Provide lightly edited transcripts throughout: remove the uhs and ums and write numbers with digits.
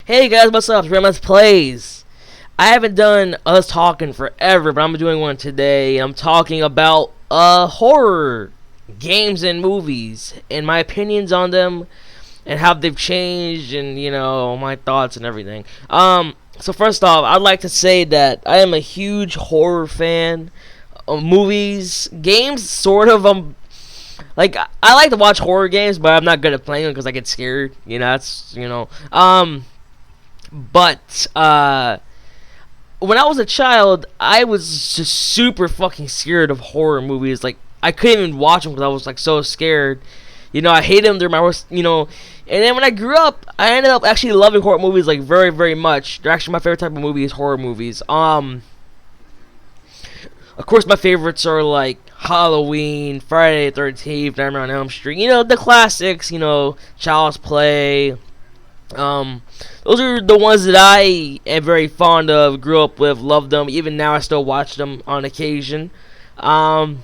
Hey guys, what's up? It's Let's Plays. I haven't done Us Talking forever, but I'm doing one today. I'm talking about horror games and movies and my opinions on them and how they've changed and my thoughts and everything. So first off, I'd like to say that I am a huge horror fan of movies, games. Sort of. Like I like to watch horror games, but I'm not good at playing them because I get scared. But when I was a child, I was just super fucking scared of horror movies. Like I couldn't even watch them because I was like so scared. I hated them. They're my worst. And then when I grew up, I ended up actually loving horror movies like very, very much. They're actually my favorite type of movie is horror movies. Of course, my favorites are like Halloween, Friday the 13th, Nightmare on Elm Street. The classics. Child's Play. Those are the ones that I am very fond of, grew up with, loved them. Even now, I still watch them on occasion. But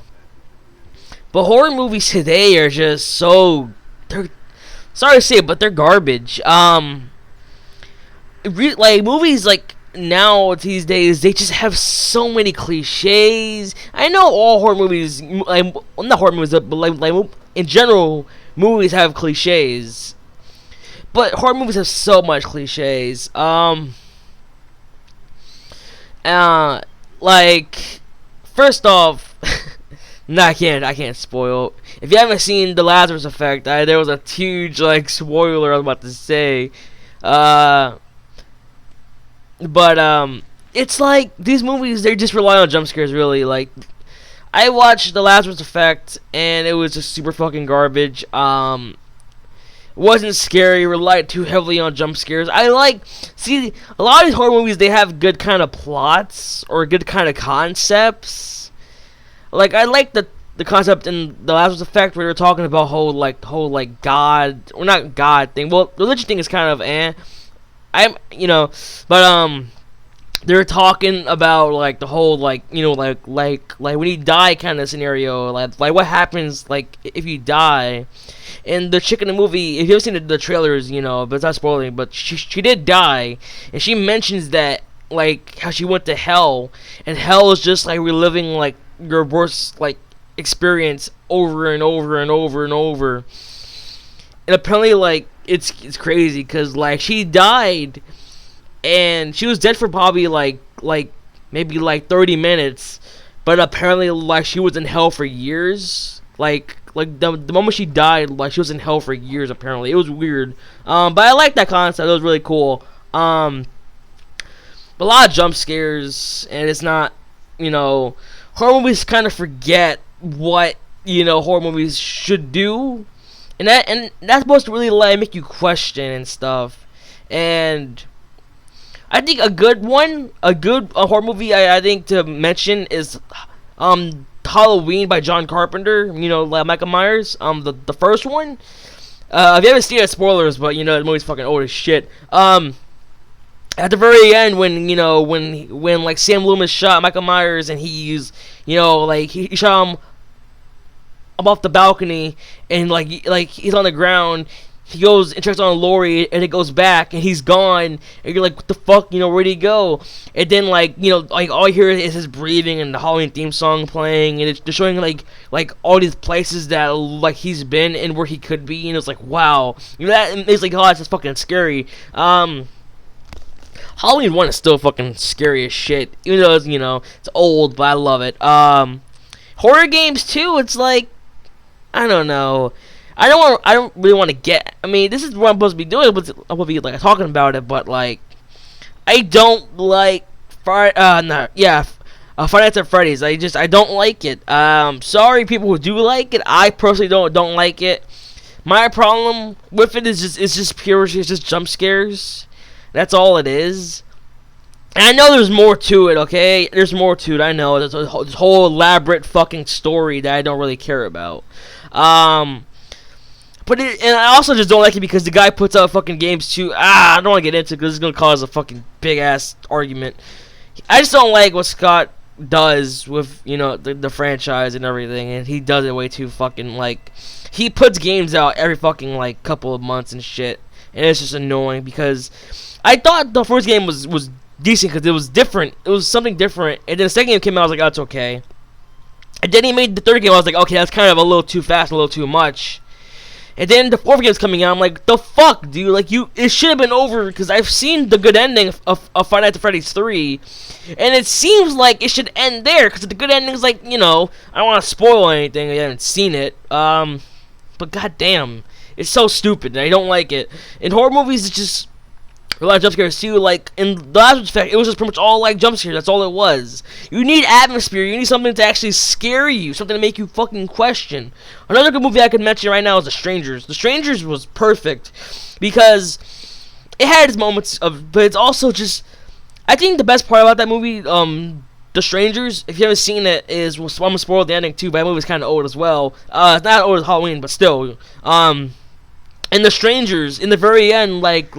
horror movies today are just so. They're sorry to say it, but they're garbage. Like movies like now these days, they just have so many cliches. I know all horror movies, like well, not horror movies, but like in general, movies have cliches. But horror movies have so much cliches. Like first off, no, I can't spoil. If you haven't seen The Lazarus Effect, there was a huge like spoiler I was about to say. But it's like these movies, they just rely on jump scares. Really, like I watched The Lazarus Effect, and it was just super fucking garbage. Wasn't scary, relied too heavily on jump scares. See, a lot of these horror movies, they have good kind of plots or good kind of concepts. Like I like the concept in The Lazarus Effect where they were talking about whole God, or not God thing. Well, religion thing is kind of but they were talking about like the whole like when you die kind of scenario, like what happens like if you die. And the chick in the movie, if you've seen the trailers, but it's not spoiling, but she did die, and she mentions that like how she went to hell, and hell is just like reliving like your worst like experience over and over and over and over. And apparently like it's crazy because like she died, and she was dead for probably like maybe like 30 minutes, but apparently like she was in hell for years. Like the moment she died, like she was in hell for years. Apparently, it was weird. But I like that concept. It was really cool. But a lot of jump scares, and it's not, horror movies kind of forget what horror movies should do, and that's supposed to really like make you question and stuff. And I think a good horror movie I think to mention is Halloween by John Carpenter, like Michael Myers, the first one. If you haven't seen it, spoilers, but the movie's fucking old as shit. At the very end, when like Sam Loomis shot Michael Myers, and he's, like he shot him off the balcony, and like he's on the ground. He goes and checks on Lori, and it goes back, and he's gone. And you're like, what the fuck, where'd he go? And then, like all you hear is his breathing and the Halloween theme song playing, and it's just showing, like all these places that, like, he's been and where he could be, and it's like, wow. That is like, oh, that's just fucking scary. Halloween 1 is still fucking scary as shit, even though it's, it's old, but I love it. Horror games, too, it's like, I don't know. I don't really want to get. I mean, this is what I'm supposed to be doing. But I'm supposed to be like talking about it. But like, I don't like Friday Nights at Freddy's. I don't like it. Sorry, people who do like it. I personally don't like it. My problem with it is just jump scares. That's all it is. And I know there's more to it. Okay, there's more to it. I know there's this whole elaborate fucking story that I don't really care about. And I also just don't like it because the guy puts out fucking games too. I don't want to get into it because it's going to cause a fucking big ass argument. I just don't like what Scott does with, the franchise and everything. And he does it way too fucking, like, he puts games out every fucking, like, couple of months and shit. And it's just annoying because I thought the first game was decent because it was different. It was something different. And then the second game came out, I was like, oh, it's okay. And then he made the third game, I was like, okay, that's kind of a little too fast, a little too much. And then the fourth game's coming out, I'm like, the fuck, dude? Like, it should have been over, because I've seen the good ending of Five Nights at Freddy's 3, and it seems like it should end there, because the good ending's like, I don't want to spoil anything, I haven't seen it, but goddamn, it's so stupid, and I don't like it. In horror movies, it's just a lot of jump scares too. Like in the last effect, it was just pretty much all like jump scares. That's all it was. You need atmosphere. You need something to actually scare you. Something to make you fucking question. Another good movie I could mention right now is The Strangers. The Strangers was perfect because it had its moments of, but it's also just. I think the best part about that movie, The Strangers, if you haven't seen it, is I'm gonna spoil the ending too. But that movie's kind of old as well. It's not old as Halloween, but still. In The Strangers, in the very end, like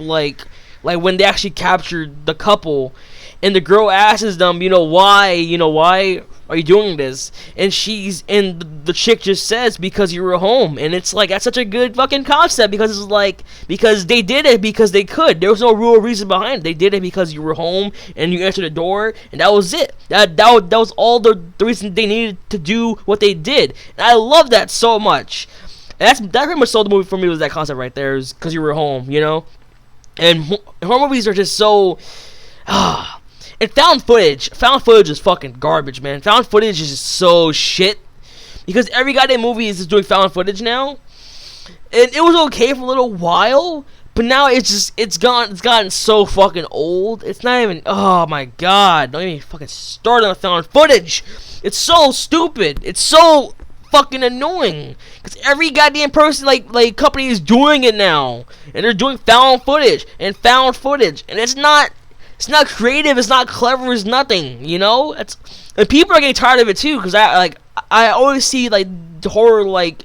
when they actually captured the couple, and the girl asks them, why are you doing this? And the chick just says, because you were home. And it's like, that's such a good fucking concept, because it's like, because they did it because they could. There was no real reason behind it. They did it because you were home and you answered the door, and that was it. That was all the reason they needed to do what they did. And I love that so much. And that pretty much sold the movie for me, was that concept right there, is because you were home, And horror movies are just so. And found footage is fucking garbage, man. Found footage is just so shit, because every goddamn movie is just doing found footage now. And it was okay for a little while, but now it's gotten so fucking old. It's not even. Oh my god! Don't even fucking start on found footage. It's so stupid. It's so fucking annoying, because every goddamn person like company is doing it now, and they're doing found footage, and it's not creative, it's not clever, it's nothing, and people are getting tired of it too, because I always see like horror like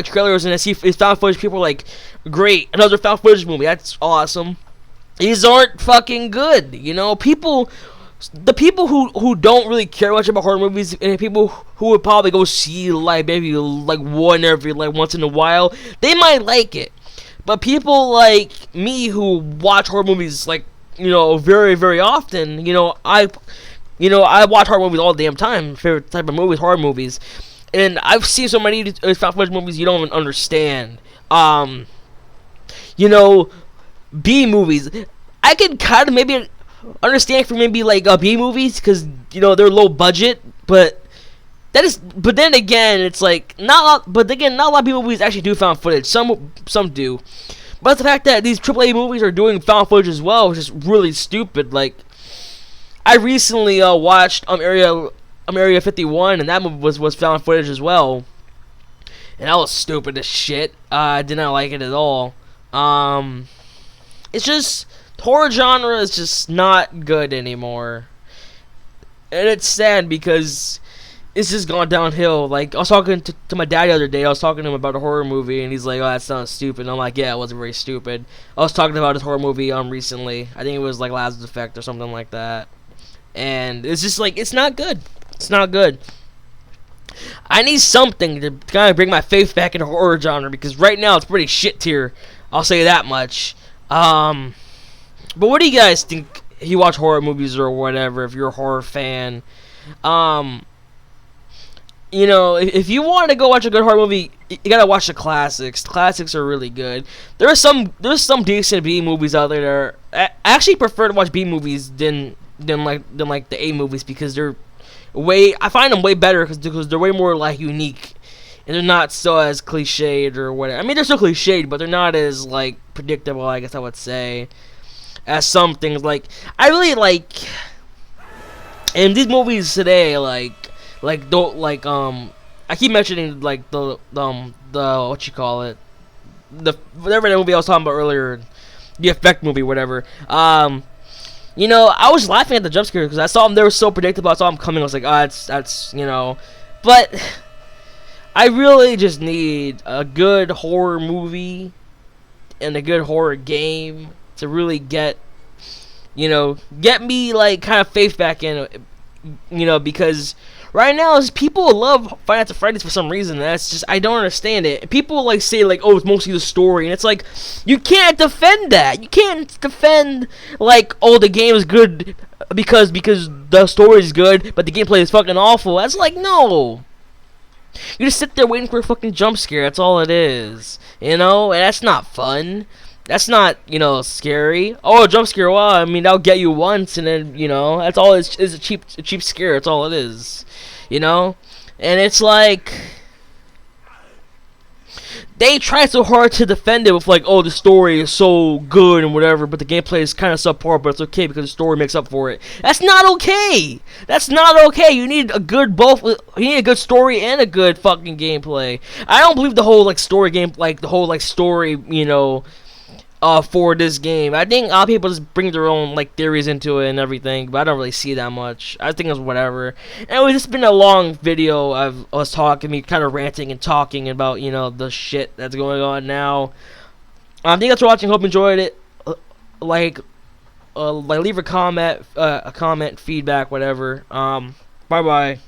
trailers, and I see it's found footage, people are like, great, another found footage movie, that's awesome. These aren't fucking good, the people who don't really care much about horror movies, and people who would probably go see maybe one every once in a while, they might like it. But people like me who watch horror movies very, very often, I watch horror movies all the damn time. Favorite type of movies, horror movies, and I've seen so many found footage movies you don't even understand. B movies, I could kind of maybe understand for maybe B movies, because they're low budget, but then again, it's like not a lot of B movies actually do found footage. Some do, but the fact that these AAA movies are doing found footage as well is just really stupid. Like, I recently watched Area 51, and that movie was found footage as well, and that was stupid as shit. I did not like it at all. It's just, horror genre is just not good anymore, and it's sad because it's just gone downhill. Like, I was talking to my dad the other day. I was talking to him about a horror movie, and he's like, "Oh, that sounds stupid." And I'm like, "Yeah, it wasn't very stupid." I was talking about this horror movie recently. I think it was like Lazarus Effect or something like that, and it's just like, it's not good. It's not good. I need something to kind of bring my faith back into horror genre, because right now it's pretty shit tier. I'll say that much. But what do you guys think? If you watch horror movies or whatever, if you're a horror fan, if you want to go watch a good horror movie, you gotta watch the classics. The classics are really good. There's some decent B movies out there that I actually prefer to watch B movies than the A movies, because I find them way better because they're way more unique, and they're not so as cliched or whatever. I mean, they're still cliched, but they're not as predictable, I guess I would say, as some things. I really like, and these movies today, I keep mentioning the what you call it, whatever that movie I was talking about earlier, the Effect movie, whatever. I was laughing at the jump scare because I saw them; they were so predictable. I saw them coming. I was like, that's but I really just need a good horror movie and a good horror game to really get me kind of faith back in, because right now is people love Five Nights at Freddy's for some reason. That's just, I don't understand it. People like say like, oh, it's mostly the story, and it's like, you can't defend that. You can't defend like, oh, the game is good because the story is good, but the gameplay is fucking awful. That's like, no. You just sit there waiting for a fucking jump scare. That's all it is. You know, and that's not fun. That's not, you know, scary. Oh, a jump scare. Well, I mean, that'll get you once, and then, you know, that's all. It's a cheap scare. That's all it is. You know, and it's like they try so hard to defend it with like, oh, the story is so good and whatever, but the gameplay is kind of subpar, but it's okay because the story makes up for it. That's not okay. That's not okay. You need a good You need a good story and a good fucking gameplay. I don't believe the whole like story game, like the whole like story, you know, for this game. I think a lot of people just bring their own like theories into it and everything, but I don't really see that much. I think it's whatever. Anyway, this has been a long video of us talking, me kind of ranting and talking about, you know, the shit that's going on now. Thank you guys for watching. Hope you enjoyed it. Like leave a comment, feedback, whatever. Bye bye.